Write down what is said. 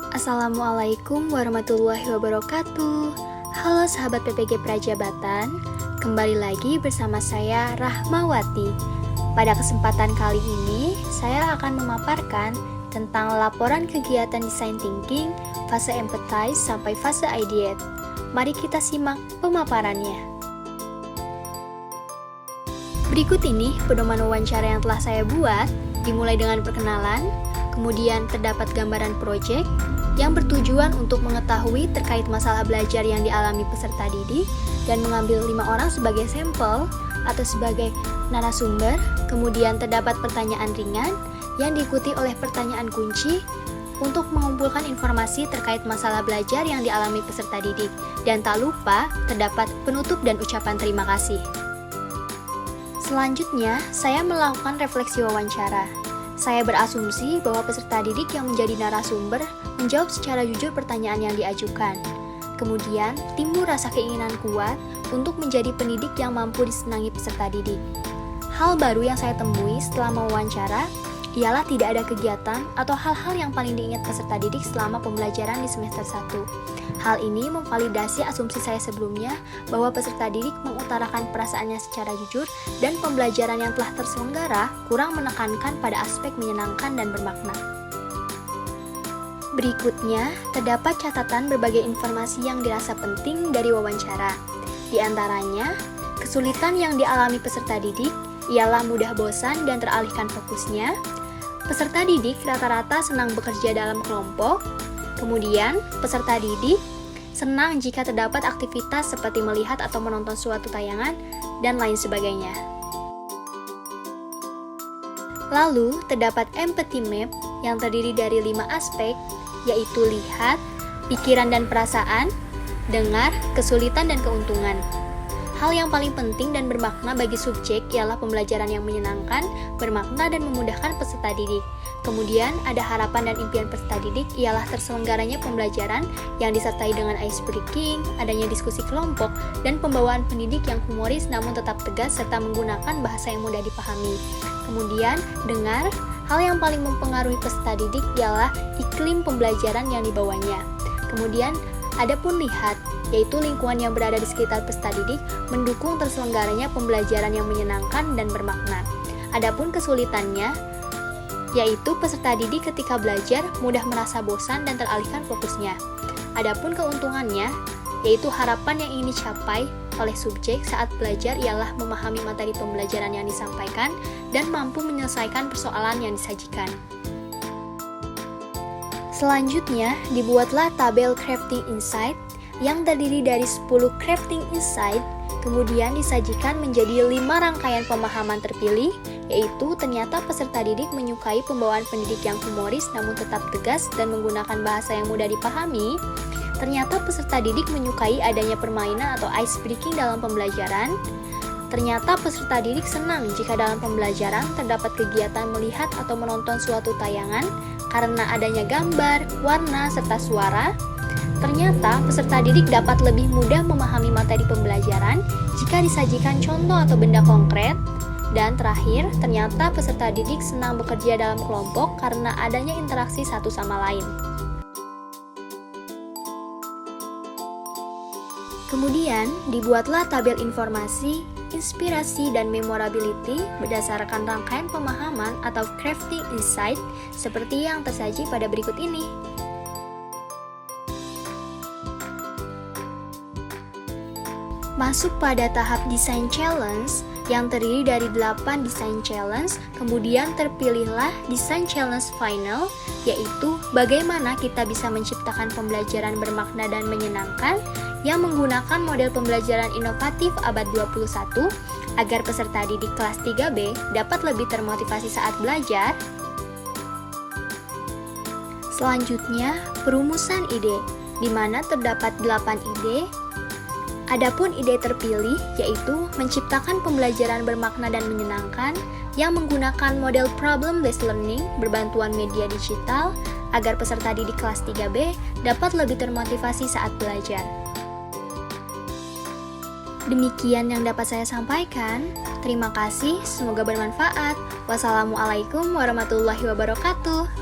Assalamualaikum warahmatullahi wabarakatuh. Halo sahabat PPG Prajabatan, kembali lagi bersama saya Rahmawati. Pada kesempatan kali ini, saya akan memaparkan tentang laporan kegiatan design thinking fase empathize sampai fase ideate. Mari kita simak pemaparannya. Berikut ini pedoman wawancara yang telah saya buat, dimulai dengan perkenalan, kemudian terdapat gambaran proyek yang bertujuan untuk mengetahui terkait masalah belajar yang dialami peserta didik dan mengambil 5 orang sebagai sampel atau sebagai narasumber. Kemudian terdapat pertanyaan ringan yang diikuti oleh pertanyaan kunci untuk mengumpulkan informasi terkait masalah belajar yang dialami peserta didik. Dan tak lupa terdapat penutup dan ucapan terima kasih. Selanjutnya, saya melakukan refleksi wawancara. Saya berasumsi bahwa peserta didik yang menjadi narasumber menjawab secara jujur pertanyaan yang diajukan. Kemudian, timbul rasa keinginan kuat untuk menjadi pendidik yang mampu disenangi peserta didik. Hal baru yang saya temui setelah mewawancara ialah tidak ada kegiatan atau hal-hal yang paling diingat peserta didik selama pembelajaran di semester 1. Hal ini memvalidasi asumsi saya sebelumnya bahwa peserta didik mengutarakan perasaannya secara jujur dan pembelajaran yang telah terselenggara kurang menekankan pada aspek menyenangkan dan bermakna. Berikutnya, terdapat catatan berbagai informasi yang dirasa penting dari wawancara. Di antaranya, kesulitan yang dialami peserta didik ialah mudah bosan dan teralihkan fokusnya. Peserta didik rata-rata senang bekerja dalam kelompok. Kemudian, peserta didik senang jika terdapat aktivitas seperti melihat atau menonton suatu tayangan, dan lain sebagainya. Lalu, terdapat empathy map yang terdiri dari 5 aspek, yaitu lihat, pikiran dan perasaan, dengar, kesulitan dan keuntungan. Hal yang paling penting dan bermakna bagi subjek ialah pembelajaran yang menyenangkan, bermakna dan memudahkan peserta didik. Kemudian, ada harapan dan impian peserta didik ialah terselenggaranya pembelajaran yang disertai dengan ice breaking, adanya diskusi kelompok, dan pembawaan pendidik yang humoris namun tetap tegas serta menggunakan bahasa yang mudah dipahami. Kemudian, dengar, hal yang paling mempengaruhi peserta didik ialah iklim pembelajaran yang dibawanya. Kemudian, adapun lihat, yaitu lingkungan yang berada di sekitar peserta didik mendukung terselenggaranya pembelajaran yang menyenangkan dan bermakna. Adapun kesulitannya, yaitu peserta didik ketika belajar mudah merasa bosan dan teralihkan fokusnya. Adapun keuntungannya, yaitu harapan yang ingin dicapai oleh subjek saat belajar ialah memahami materi pembelajaran yang disampaikan dan mampu menyelesaikan persoalan yang disajikan. Selanjutnya, dibuatlah tabel crafting insight yang terdiri dari 10 crafting insight, kemudian disajikan menjadi 5 rangkaian pemahaman terpilih, yaitu ternyata peserta didik menyukai pembawaan pendidik yang humoris namun tetap tegas dan menggunakan bahasa yang mudah dipahami. Ternyata peserta didik menyukai adanya permainan atau ice breaking dalam pembelajaran. Ternyata peserta didik senang jika dalam pembelajaran terdapat kegiatan melihat atau menonton suatu tayangan karena adanya gambar, warna, serta suara. Ternyata peserta didik dapat lebih mudah memahami materi pembelajaran jika disajikan contoh atau benda konkret. Dan terakhir, ternyata peserta didik senang bekerja dalam kelompok karena adanya interaksi satu sama lain. Kemudian, dibuatlah tabel informasi, inspirasi, dan memorability berdasarkan rangkaian pemahaman atau crafting insight seperti yang tersaji pada berikut ini. Masuk pada tahap design challenge yang terdiri dari 8 design challenge, kemudian terpilihlah design challenge final, yaitu bagaimana kita bisa menciptakan pembelajaran bermakna dan menyenangkan yang menggunakan model pembelajaran inovatif abad 21 agar peserta didik kelas 3B dapat lebih termotivasi saat belajar. Selanjutnya, perumusan ide, di mana terdapat 8 ide. Adapun ide terpilih yaitu menciptakan pembelajaran bermakna dan menyenangkan yang menggunakan model problem-based learning berbantuan media digital agar peserta didik kelas 3B dapat lebih termotivasi saat belajar. Demikian yang dapat saya sampaikan. Terima kasih, semoga bermanfaat. Wassalamualaikum warahmatullahi wabarakatuh.